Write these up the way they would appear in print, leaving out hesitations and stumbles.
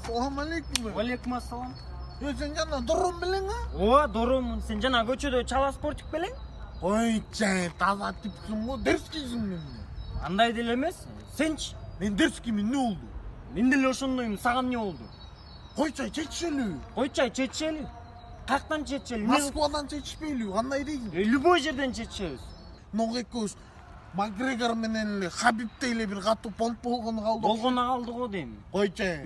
Салам алейкум. Алейкум ассалам. Sen jana durun bilin ha? О, дурумун. Сен жана көчөдө чала спортик белең? Ой, çay, taza tipsin bu, ders kiysin benimle. Андай деле эмес. Сенчи? Ben ders kimin ne oldu? Мен деле ошондоймун. Сага эмне болду? Koy çay, çeçişeli. Кой чай чечели? Каяктан чечели? Moskvadan çeçişpeyli, anday değilsin. Любой жерден чечебиз. Noğekos, Макгрегор менен Хабибтейле bir katı pont bolğonu kaldı. Болгону калды го дейм. Koy çay.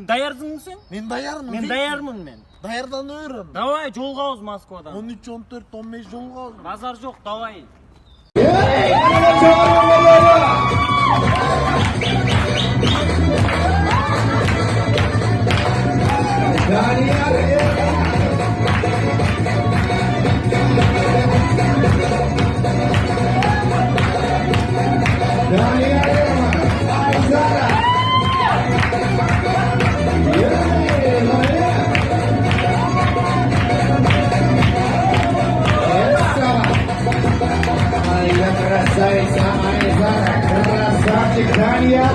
Даярсыңбы сен? Ben dayarmın. Мен даярмын мен. Dayardan öğren. Давай, жолгабыз Москвадан. 13, 14, 15 yol kaldı. Базар жок, давай. Красавица Айзара, красавчик Дания,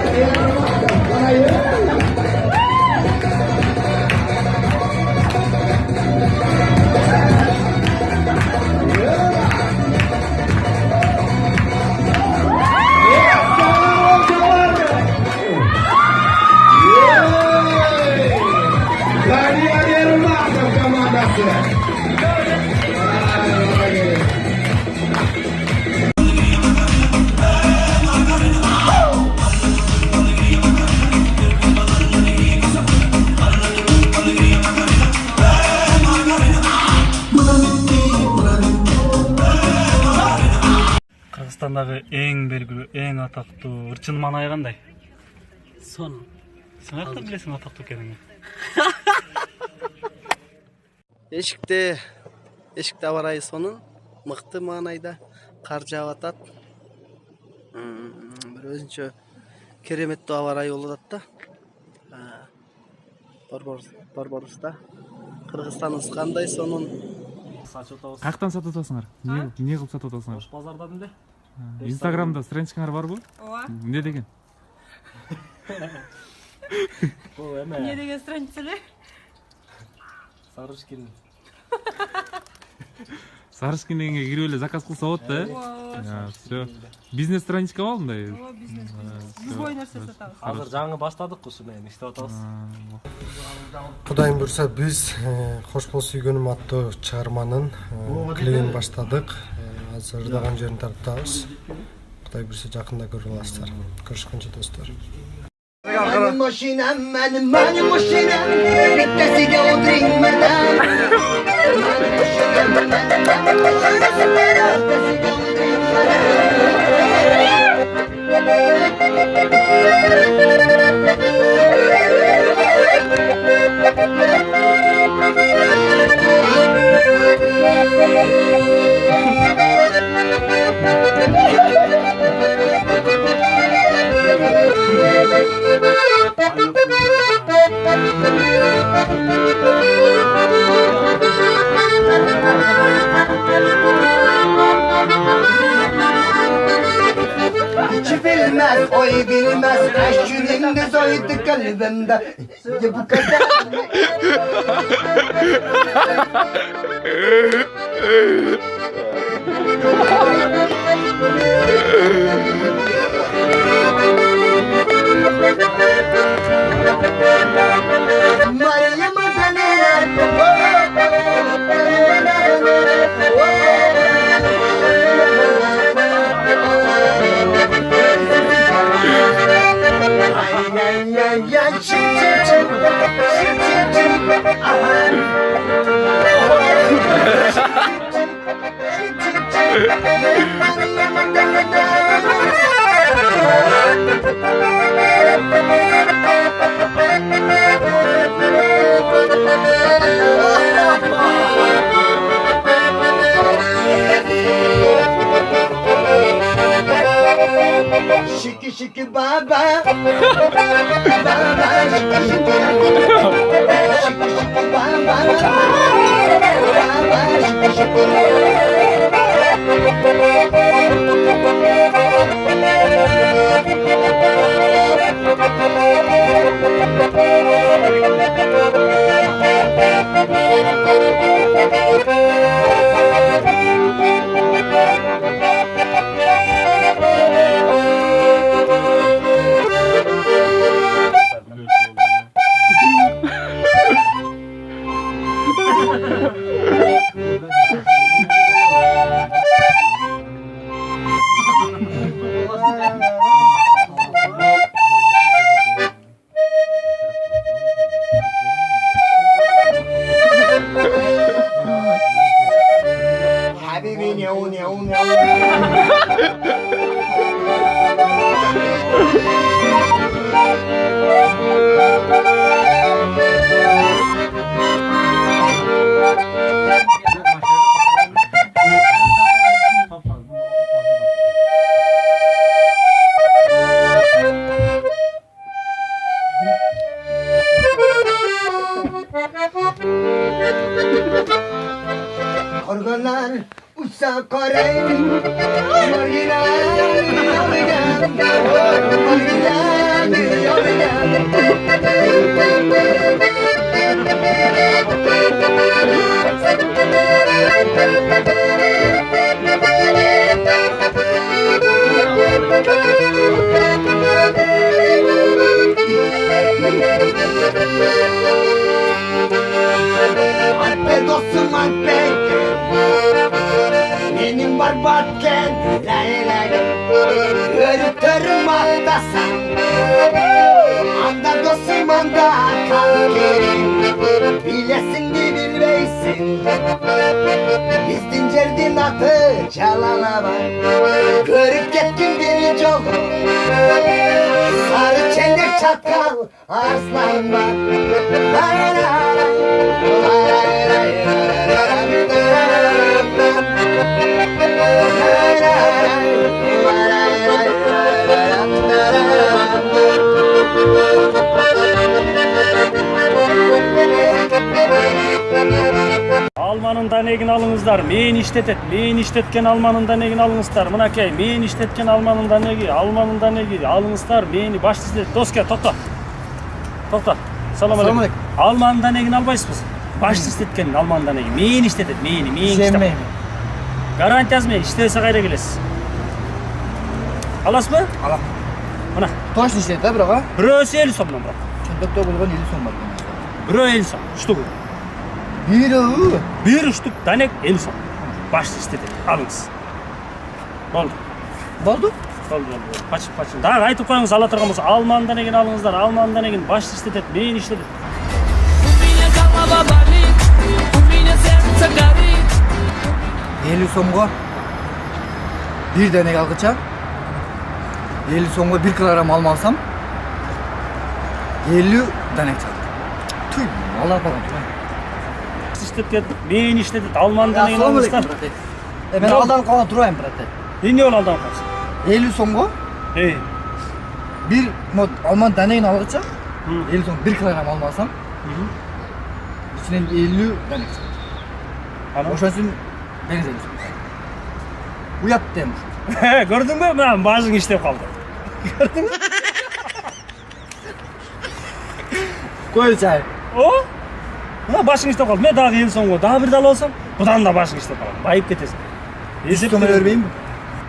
Кыргызстандагы эң белгилүү, эң атактуу ырчын маанай кандай? Сон. Сен каяктан билесиң атактуу экенин? Эшикте аба ырайы сонун, мыкты маанайда кар жаап атат. Бир өзүнчө кереметтүү аба ырайы болуп атат да. Борборубузда. Кыргызстаныбыз кандай сонун? Каяктан сатып атасыңар? Эмне кылып сатып атасыңар? Базардан эле. Инстаграмда страничкаңар барбы? Ооба. Эмне деген? Бул эме. Не деген страница эле? Сарышкин. Сарышкин дегенге кирип эле заказ кылса болот да? Ооба. Всё. Бизнес страничка ба мындай? Ооба, бизнес. Любой нерсе сатабыз. Азыр жаңы баштадык ушу менен иштеп атабыз. Кудайым буйрса биз Кош болсо үйгөнүм аттуу чыгарманын клейин баштадык. Азыр ырдаган жерин тарптабыз. Кудай буйрса жакында көрүп аласыздар. Көрүшкөнчө достор. Benim maşinem, benim maşinem, vitesiyle odringmeden. Benim maşinem, benim maşinem, vitesiyle bilmez, oy bilmez, kaç günündüz oydu kalbimde. Ya bu kadar. Şiki şiki baba, baba şiki şiki, şiki şiki baba, baba şiki şiki. batken lay lay Görüp durmaktasan Anda dostum anda kankim Bilesin de bilmeysin Bizdin cerdin atı çalana var Görüp gittin beni çok Sarı çelik çatkal arslan var Lay lay lay lay Almanın danegini alыңыздар, мен иштетет. Мен иштеткен Almanın danegini alыңыздар. Мынакей, мен иштеткен Almanın danegi алыңыздар. Мени башты иштетет. Доска, токто. Токто. Салам алейкум. Almanın danegini албайсызбыз. Башты иштеткен Almanın danegi. Мен иштетет, мен иштетем. Гарантиясы мен иштесе кайра келесиз. Аласызбы? Алам. Мына. Точно иштетет, бирок а? Бирөөсү 50 сомдон турат. Чындыкта болгон 50 сом бар. Бирөө 50 сом. Штук. Bir штук данек 50 сом. Башты иштетет. Алыңыз. Болду. Болду? Болду. Пачып. Дагы айтып коюңуз, ала турган болсо, Almanın danegini алыңыздар. Almanın danegini башты иштетет, мен иштетет. 50 сомго bir denek algıça 50 сомго 1 kilogram alma alsam 50 denek çal. Tüy, Allah falan. İştetет, мен иштетет, Almanın danegini алыңыздар. Ben aldan kalan durayım brate. Эмне болуп алдан калсın? 50 сомго bir mod Alman deneğini algıça 50 som 1 kilogram alma alsam içinden 50 denek çal. Boşansın deniz 50 som. Uyat demiş. Gördün mü? Ben başın işlep kaldı. Gördün mü? Koy çay. O? Ha, başın işlep kaldı. Ben daha 50 so'mga daha bir dal olsam, budan da başın işlep kaldı. Bayıp ketesin. Üstüme örmeyeyim mi?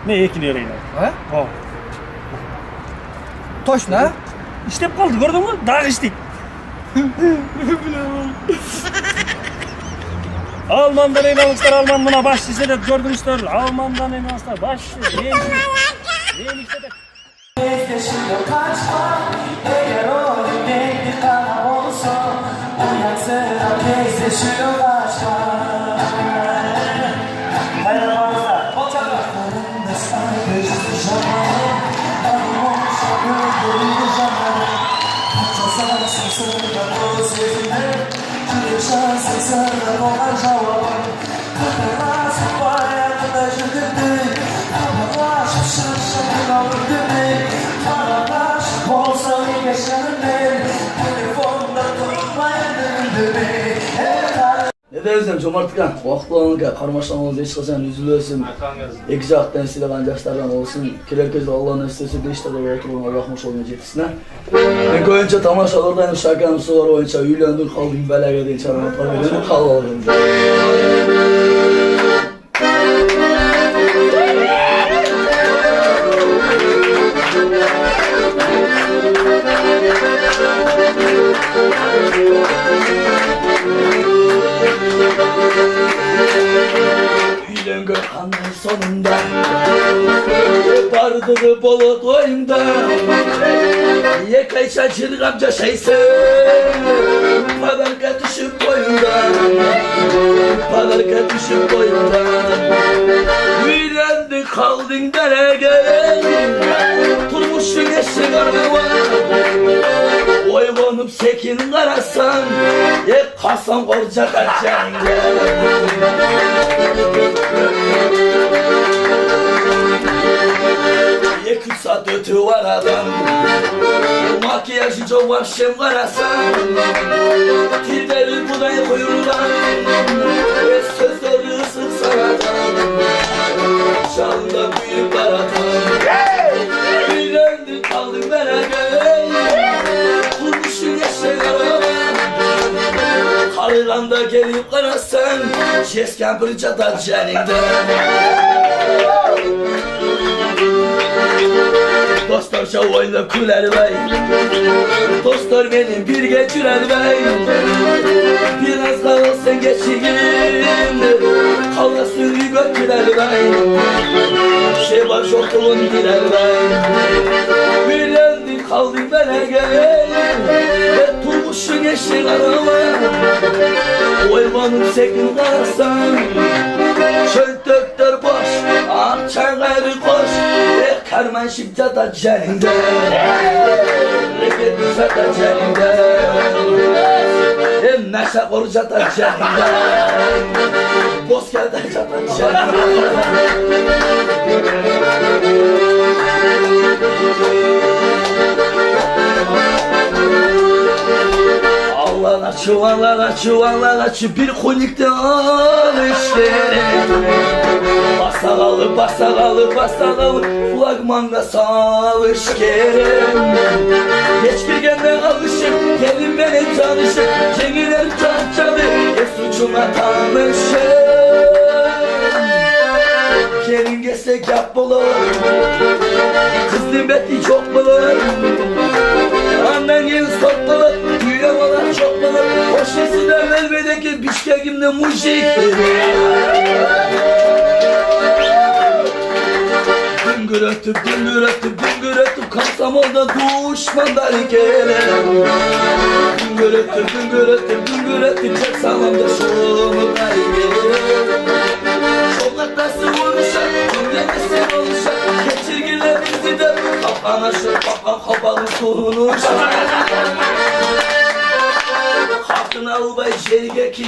Ne ekini öreyim abi. Ha? O. Toşna ha? İşlep kaldı, gördün mü? Daha işleyip. Almandan inanmışlar, Alman buna baş işledet, gördünüzler. Almandan inanmışlar, baş işledet. Neyim işledet? Ne dersem çomartkan, vakıtlarına karmaşlamamız hiç kaçan üzülüyorsun. İki jaktan silagan yaşlardan olsun. Kirer közde Allah'ın istesi beşte de oturulan Allah'mış olmaya cetisine. Ben koyunca tamaşalardayım, şakanım sular oyunca üylendim kaldım belege değil çarmıklar verin kalalım. Üylengör kanın sonunda Bardığı bolu doyunda Yekay şaşırık amca şeysin Padarka düşüp boyunda Padarka düşüp boyunda Üylendi kaldın derege Turmuşun eşek araba Oylanıp sekin karasan Yek kasam korca kaçanga Yek 3 saat ötü var adam Makyajı çok vapşem karasan Tilleri budayı koyurlar Ve sözleri ısık saradan Şanında büyük karatan Üylendi kaldın beraber Kurmuşun eşek araba Karılanda gelip karasan Şesken bir çatar ceninde Dostlarca oynayıp güler bey Dostlar benim bir geçirer bey Biraz kalsın sen geçeyim Kalasın yügöt girer ben Şey var şokluğun girer ben Bilendi kaldım bana gel Ve turmuşun eşek arama Oymanın sekin karsan Çöl döktür boş Akçan gayrı koş Karman şipca da cehinde Reket düşer da cehinde Neşe koruca da cehinde Bozker da cehinde Allah'ın açı bir kulikte al işleri Basa kalır flagmanda sağış kerem Geç girgenden alışık gelin benim tanışık Cemilerim çarçadı suçuma tanışık Gelin geçsek yap bulur Kız nimetli çok bulur Annen gelin sokmalı Düğün olan çok bulur Hoş sesinden elbedeki Bişkekimde mujik Güngür öttüm Kalsam orada düşmanlar gelen Güngür öttüm Çaksam orada şunlar gelen Şoklatası vuruşak Cümlemesi oluşak Geçirgilerimizi de Kafanaşır kapalı konuşak Hakkın albay şerge ki